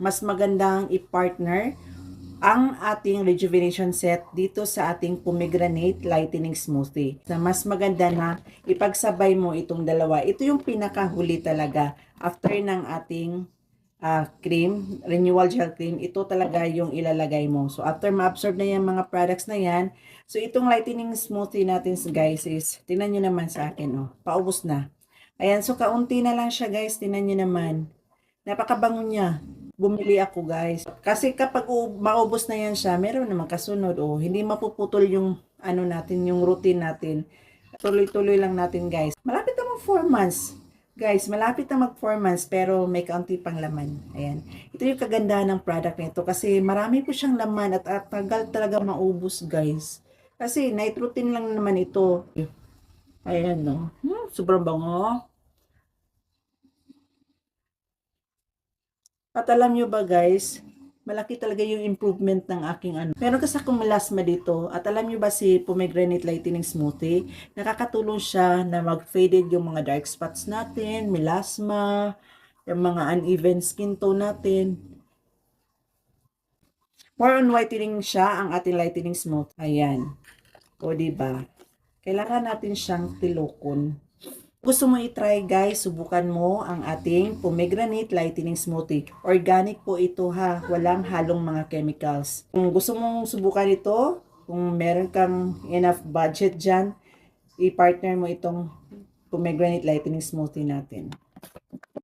mas magandang i-partner ang ating rejuvenation set dito sa ating pomegranate lightening smoothie. Na mas maganda na ipagsabay mo itong dalawa. Ito yung pinakahuli talaga after ng ating cream, renewal gel cream. Ito talaga yung ilalagay mo. So after ma-absorb na yung mga products na yan, so itong lightening smoothie natin guys is, tingnan nyo naman sa akin, oh, paubos na. Ayan, so kaunti na lang siya guys, tingnan nyo naman. Napakabango niya. Bumili ako guys. Kasi kapag maubos na yan siya, meron naman kasunod. Oh, hindi mapuputol yung ano natin, yung routine natin. Tuloy-tuloy lang natin guys. Malapit na mag 4 months. Guys, malapit na mag 4 months pero may kaunti pang laman. Ayan. Ito yung kagandahan ng product nito kasi marami po siyang laman at tagal talaga maubos guys. Kasi night routine lang naman ito. Ayan no. Sobrang bango. At alam nyo ba guys, malaki talaga yung improvement ng aking ano. Meron kasi akong melasma dito. At alam nyo ba si pomegranate lightening smoothie, nakakatulong siya na mag-faded yung mga dark spots natin, melasma, yung mga uneven skin tone natin. More on whitening siya ang ating lightening smooth. Ayan. O diba? Kailangan natin siyang tilukon. Gusto mo i-try guys, subukan mo ang ating pomegranate lightening smoothie. Organic po ito ha, walang halong mga chemicals. Kung gusto mong subukan ito, kung meron kang enough budget dyan, i-partner mo itong pomegranate lightening smoothie natin.